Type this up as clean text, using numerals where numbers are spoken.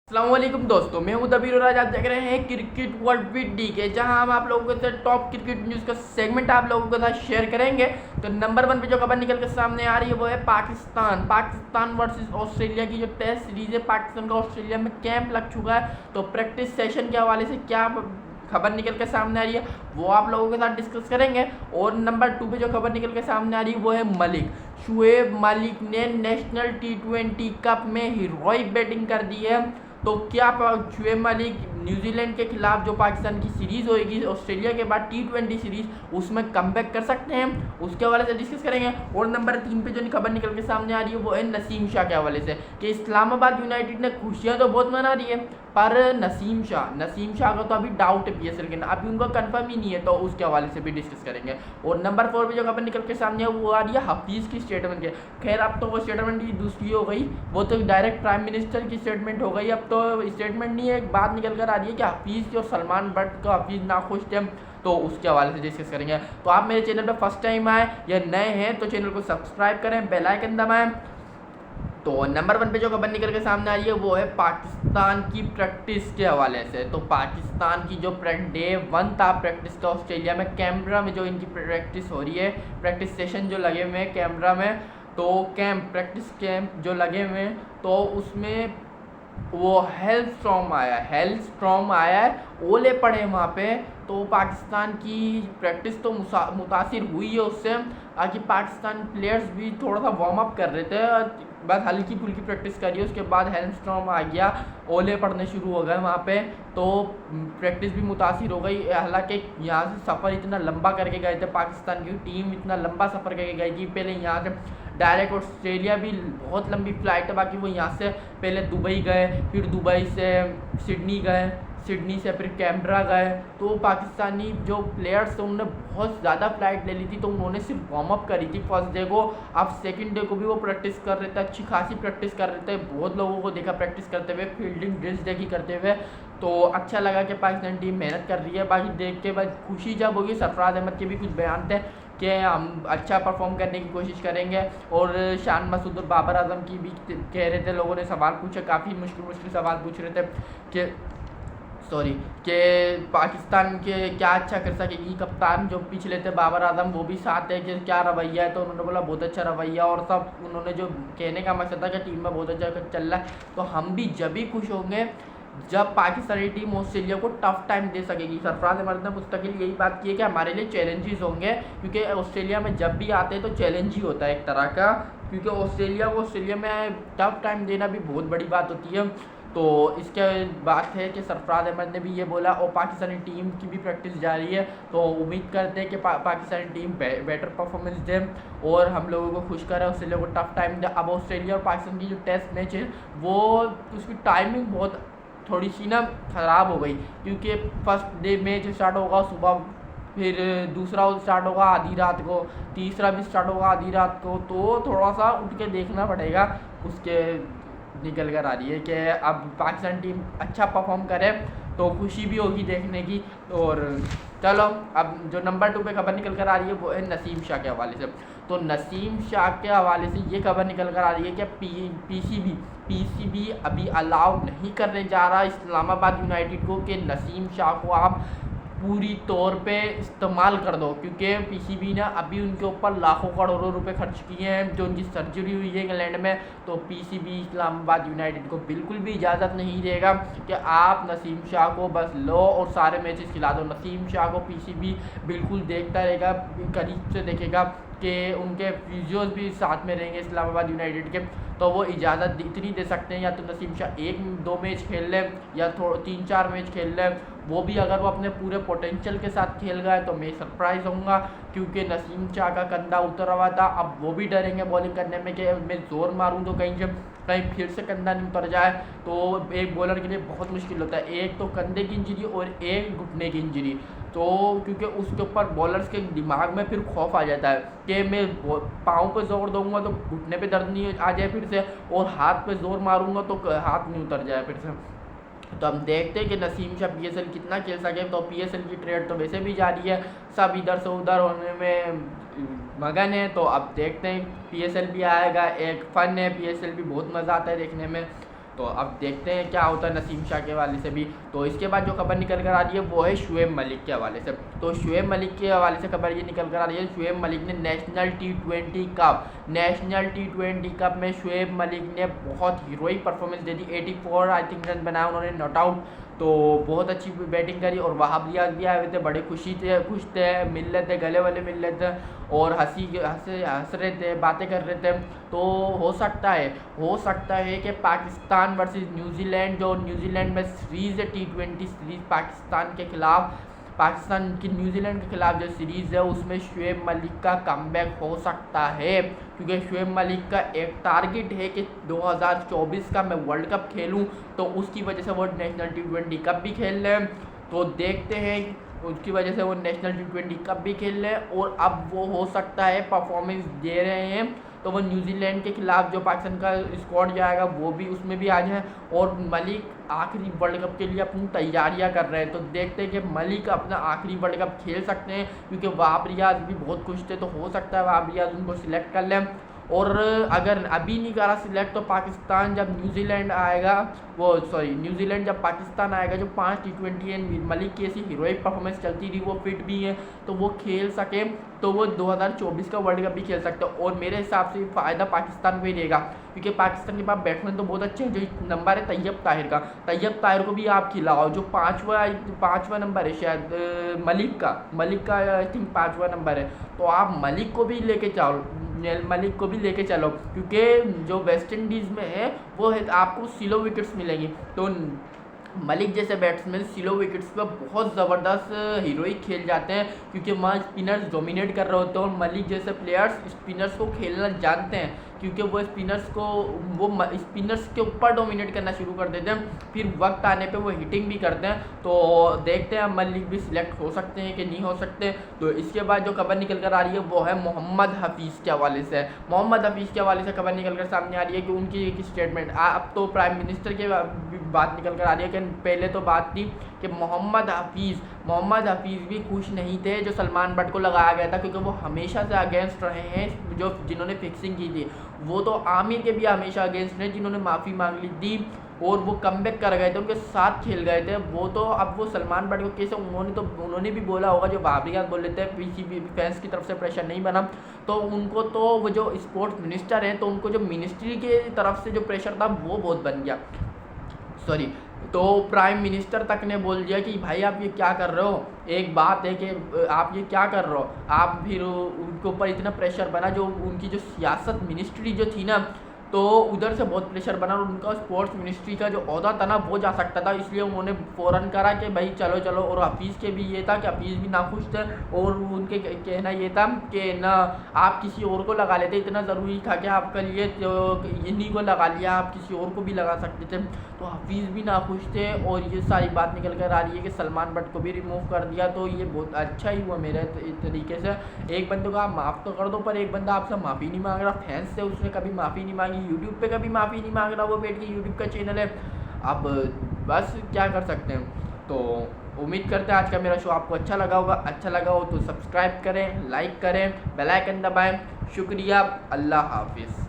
अस्सलामुअलैकुम दोस्तों, मैं हूं दबीर और आज आप देख रहे हैं क्रिकेट वर्ल्ड विद डीके, जहां हम आप लोगों के साथ टॉप क्रिकेट न्यूज़ का सेगमेंट आप लोगों के साथ शेयर करेंगे। तो नंबर 1 पे जो खबर निकल के सामने आ रही है वो है पाकिस्तान वर्सेस ऑस्ट्रेलिया की जो टेस्ट सीरीज है। पाकिस्तान का ऑस्ट्रेलिया में कैंप लग चुका है, तो प्रैक्टिस सेशन के हवाले से क्या खबर निकल के सामने आ रही है वो आप लोगों के साथ डिस्कस करेंगे। और नंबर 2 पे जो खबर निकल के सामने आ रही है वो है शुएब मलिक ने नेशनल T20 कप में हीरोइक बैटिंग कर दी है। तो क्या शुएब मलिक न्यूजीलैंड के खिलाफ जो पाकिस्तान की सीरीज़ होगी ऑस्ट्रेलिया के बाद T20 सीरीज़ उसमें कमबैक कर सकते हैं, उसके हवाले से डिस्कस करेंगे। और नंबर 3 पे जो खबर निकल के सामने आ रही है वो है नसीम शाह के हवाले से कि इस्लामाबाद यूनाइटेड ने खुशियां तो बहुत मना रही है, पर नसीम शाह का तो अभी डाउट है PSL के ना, अभी उनका कंफर्म ही नहीं है, तो उसके हवाले से भी डिस्कस करेंगे। और नंबर 4 पे जो खबर निकल के सामने है वो आ रही है हफीज़ की स्टेटमेंट के। खैर अब तो वो स्टेटमेंट की दूसरी हो गई, वो तो डायरेक्ट प्राइम मिनिस्टर की स्टेटमेंट हो गई। अब तो स्टेटमेंट नहीं है, एक बात निकल कर आ रही है कि हफीज़ और सलमान बट को हफीज़ नाखुश थे, तो उसके हवाले से डिस्कस करेंगे। तो आप मेरे चैनल पर फर्स्ट टाइम आए या नए हैं तो चैनल को सब्सक्राइब करें, बेल आइकन दबाएं। तो नंबर 1 पे जो खबर निकल के सामने आ रही है वो है पाकिस्तान की प्रैक्टिस के हवाले से। तो पाकिस्तान की जो डे 1 था प्रैक्टिस का ऑस्ट्रेलिया में, कैमरा में जो इनकी प्रैक्टिस हो रही है, प्रैक्टिस सेशन जो लगे हुए हैं कैमरा में, तो प्रैक्टिस कैंप जो लगे हुए हैं, तो उसमें वो हेल स्ट्रॉम आया है, ओले पड़े वहाँ पे। तो पाकिस्तान की प्रैक्टिस तो मुतासिर हुई है उससे, कि पाकिस्तान प्लेयर्स भी थोड़ा सा वार्म अप कर रहे थे, बस हल्की फुल्की प्रैक्टिस करी है, उसके बाद हेल स्ट्रॉम आ गया, ओले पड़ने शुरू हो गए वहाँ पे, तो प्रैक्टिस भी मुतासिर हो गई। हालांकि यहाँ से सफ़र इतना लंबा करके गए थे, पाकिस्तान की टीम इतना लंबा सफ़र करके गई थी, पहले यहाँ से डायरेक्ट ऑस्ट्रेलिया भी बहुत लंबी फ़्लाइट है, बाकी वो यहाँ से पहले दुबई गए, फिर दुबई से सिडनी गए, सिडनी से फिर कैमरा गए। तो पाकिस्तानी जो प्लेयर्स थे उन्होंने बहुत ज़्यादा फ्लाइट ले ली थी, तो उन्होंने सिर्फ वार्म अप करी थी फर्स्ट डे को। अब सेकंड डे को भी वो प्रैक्टिस कर रहे थे, अच्छी खासी प्रैक्टिस कर रहे थे, बहुत लोगों को देखा प्रैक्टिस करते हुए, फील्डिंग ड्रिल्स देखी करते हुए। तो अच्छा लगा कि पाकिस्तान टीम मेहनत कर रही है। बाकी देख के बाद खुशी जब होगी, सरफराज अहमद के भी कुछ बयान थे कि हम अच्छा परफॉर्म करने की कोशिश करेंगे। और शान मसूद और बाबर आजम की भी कह रहे थे, लोगों ने सवाल पूछे, काफ़ी मुश्किल सवाल पूछ रहे थे कि पाकिस्तान के क्या अच्छा कर सकेगी। कप्तान जो पिछले थे बाबर आजम, वो भी साथ है कि क्या रवैया है, तो उन्होंने बोला बहुत अच्छा रवैया, और सब उन्होंने जो कहने का मकसद था कि टीम में बहुत अच्छा चल रहा है। तो हम भी जब भी खुश होंगे जब पाकिस्तानी टीम ऑस्ट्रेलिया को टफ टाइम दे सकेगी। सरफराज अहमद ने मुस्तकिल यही बात की है कि हमारे लिए चैलेंजेस होंगे, क्योंकि ऑस्ट्रेलिया में जब भी आते हैं तो चैलेंज ही होता है एक तरह का, क्योंकि ऑस्ट्रेलिया में टफ टाइम देना भी बहुत बड़ी बात होती है। तो इसके बात है कि सरफराज अहमद ने भी ये बोला, और पाकिस्तानी टीम की भी प्रैक्टिस जारी है, तो उम्मीद करते हैं कि पाकिस्तानी टीम बेटर परफॉर्मेंस दे और हम लोगों को खुश करे, ऑस्ट्रेलिया को टफ टाइम दे। अब ऑस्ट्रेलिया और पाकिस्तान की जो टेस्ट मैच है वो उसकी टाइमिंग बहुत थोड़ी सी ना ख़राब हो गई, क्योंकि फर्स्ट डे मैच स्टार्ट होगा सुबह, फिर दूसरा स्टार्ट होगा आधी रात को, तीसरा भी स्टार्ट होगा आधी रात को, तो थोड़ा सा उठ के देखना पड़ेगा। उसके निकल कर आ रही है कि अब पाकिस्तान टीम अच्छा परफॉर्म करे तो खुशी भी होगी देखने की। और चलो अब जो नंबर 2 पे खबर निकल कर आ रही है वो है नसीम शाह के हवाले से। तो नसीम शाह के हवाले से ये खबर निकल कर आ रही है कि PCB अभी अलाउ नहीं करने जा रहा इस्लामाबाद यूनाइटेड को कि नसीम शाह को आप पूरी तौर पे इस्तेमाल कर दो, क्योंकि PCB ने अभी उनके ऊपर लाखों करोड़ों रुपए खर्च किए हैं, जो उनकी सर्जरी हुई है इंग्लैंड में। तो PCB इस्लामाबाद यूनाइटेड को बिल्कुल भी इजाज़त नहीं देगा कि आप नसीम शाह को बस लो और सारे मैचेस खिला दो। नसीम शाह को PCB बिल्कुल देखता रहेगा, करीब से देखेगा कि उनके फिजियोज भी साथ में रहेंगे इस्लामाबाद यूनाइटेड के, तो वो इजाज़त इतनी दे सकते हैं, या तो नसीम शाह 1-2 मैच खेल ले या 3-4 मैच खेल ले। वो भी अगर वो अपने पूरे पोटेंशियल के साथ खेल गए तो मैं सरप्राइज़ होऊंगा, क्योंकि नसीम शाह का कंधा उतरा हुआ था। अब वो भी डरेंगे बॉलिंग करने में कि मैं ज़ोर मारूं तो कहीं फिर से कंधा नहीं उतर जाए, तो एक बॉलर के लिए बहुत मुश्किल होता है, एक तो कंधे की इंजरी और एक घुटने की इंजरी। तो क्योंकि उसके ऊपर बॉलर्स के दिमाग में फिर खौफ आ जाता है कि मैं पाँव पे जोर दूंगा तो घुटने पे दर्द नहीं आ जाए फिर से, और हाथ पे जोर मारूंगा तो हाथ नहीं उतर जाए फिर से। तो हम देखते हैं कि नसीम शाह PSL कितना खेल सके। तो PSL की ट्रेड तो वैसे भी जारी है, सब इधर से उधर होने में मगन है, तो अब देखते हैं PSL भी आएगा, एक फ़न है PSL भी, बहुत मज़ा आता है देखने में। तो अब देखते हैं क्या होता है नसीम शाह के हवाले से भी। तो इसके बाद जो खबर निकल कर आ रही है वो है शुएब मलिक के हवाले से। तो शुएब मलिक के हवाले से खबर ये निकल कर आ रही है, शुएब मलिक ने नेशनल टी20 कप में शुएब मलिक ने बहुत heroic performance they the. 84 I think run बनाया उन्होंने, नॉट आउट। तो बहुत अच्छी बैटिंग करी और वहाब रियाज भी आए हुए थे, बड़े खुश थे, मिल रहे थे, गले वाले मिल रहे थे और हंस रहे थे, बातें कर रहे थे। तो हो सकता है कि पाकिस्तान वर्सेस न्यूजीलैंड, जो न्यूजीलैंड में सीरीज़ है टी20 सीरीज़ पाकिस्तान की न्यूजीलैंड के खिलाफ जो सीरीज़ है उसमें शुएब मलिक का कमबैक हो सकता है, क्योंकि शुएब मलिक का एक टारगेट है कि 2024 का मैं वर्ल्ड कप खेलूं, तो उसकी वजह से वो नेशनल टी20 कप भी खेल रहे हैं। तो देखते हैं, उसकी वजह से वो नेशनल टी20 कप भी खेल रहे हैं और अब वो हो सकता है परफॉर्मेंस दे रहे हैं, तो वो न्यूजीलैंड के खिलाफ जो पाकिस्तान का स्क्वाड जाएगा वो भी उसमें भी आ जाए। और मलिक आखिरी वर्ल्ड कप के लिए अपनी तैयारियां कर रहे हैं, तो देखते हैं कि मलिक अपना आखिरी वर्ल्ड कप खेल सकते हैं, क्योंकि वहाब रियाज भी बहुत खुश थे, तो हो सकता है वहाब रियाज उनको सिलेक्ट कर लें। और अगर अभी नहीं करा सिलेक्ट तो पाकिस्तान जब न्यूजीलैंड जब पाकिस्तान आएगा, जो 5 टी20 है, मलिक की ऐसी हीरोइक परफॉर्मेंस चलती रही, वो फिट भी है तो वो खेल सके, तो वो 2024 का वर्ल्ड कप भी खेल सकते हैं। और मेरे हिसाब से फ़ायदा पाकिस्तान को ही रहेगा, क्योंकि पाकिस्तान के पास बैट्समैन तो बहुत अच्छे हैं। जो नंबर है तैयब ताहिर को भी आप खिलाओ, जो पाँचवा नंबर है शायद मलिक का आई थिंक 5वां नंबर है, तो आप मलिक को भी लेके चलो, क्योंकि जो वेस्ट इंडीज़ में है वो है आपको स्लो विकेट्स मिलेंगी। तो मलिक जैसे बैट्समैन स्लो विकेट्स पर बहुत ज़बरदस्त हीरोइक खेल जाते हैं, क्योंकि वहाँ स्पिनर्स डोमिनेट कर रहे होते हैं और मलिक जैसे प्लेयर्स स्पिनर्स को खेलना जानते हैं, क्योंकि वो स्पिनर्स के ऊपर डोमिनेट करना शुरू कर देते हैं, फिर वक्त आने पे वो हिटिंग भी करते हैं। तो देखते हैं मलिक भी सिलेक्ट हो सकते हैं कि नहीं हो सकते। तो इसके बाद जो खबर निकल कर आ रही है वो है मोहम्मद हफीज़ के हवाले से। खबर निकल कर सामने आ रही है कि उनकी एक स्टेटमेंट, अब तो प्राइम मिनिस्टर के बात निकल कर आ रही है, कि पहले तो बात थी कि मोहम्मद हफीज़ भी खुश नहीं थे जो सलमान बट को लगाया गया था, क्योंकि वो हमेशा से अगेंस्ट रहे हैं, जिन्होंने फिक्सिंग की थी। वो तो आमिर के भी हमेशा अगेंस्ट हैं, जिन्होंने माफ़ी मांग ली थी और वो कमबैक कर गए थे, उनके साथ खेल गए थे। वो तो अब वो सलमान बट को कैसे, उन्होंने भी बोला होगा, जो बाबरियात बोल लेते हैं, पीसीबी फैंस की तरफ से प्रेशर नहीं बना, तो उनको तो वो जो स्पोर्ट्स मिनिस्टर हैं, तो उनको जो मिनिस्ट्री की तरफ से जो प्रेशर था वो बहुत बन गया, तो प्राइम मिनिस्टर तक ने बोल दिया कि भाई आप ये क्या कर रहे हो। एक बात है कि आप ये क्या कर रहे हो, आप फिर उनके ऊपर इतना प्रेशर बना, जो उनकी जो सियासत मिनिस्ट्री जो थी ना, तो उधर से बहुत प्रेशर बना और उनका स्पोर्ट्स मिनिस्ट्री का जो ओहदा था ना वो जा सकता था, इसलिए उन्होंने फ़ौरन करा कि भाई चलो। और हफीज़ के भी ये था कि हफीज़ भी नाखुश थे और उनके कहना ये था कि ना आप किसी और को लगा लेते, इतना ज़रूरी था कि आपका लिए इन्हीं को लगा लिया, आप किसी और को भी लगा सकते थे। तो हफीज़ भी नाखुश थे और ये सारी बात निकल कर आ रही है कि सलमान बट को भी रिमूव कर दिया, तो ये बहुत अच्छा ही हुआ मेरे तरीके से। एक बंदे को आप माफ़ तो कर दो, पर एक बंदा आपसे माफ़ी नहीं मांग रहा, फैंस से उसने कभी माफ़ी नहीं मांगी, यूट्यूब पे कभी माफ़ी नहीं मांग रहा, वो बैठ के यूट्यूब का चैनल है। अब बस क्या कर सकते हैं। तो उम्मीद करते हैं आज का मेरा शो आपको अच्छा लगा हो तो सब्सक्राइब करें, लाइक करें, बेल आइकन दबाएं। शुक्रिया, अल्लाह हाफिज़।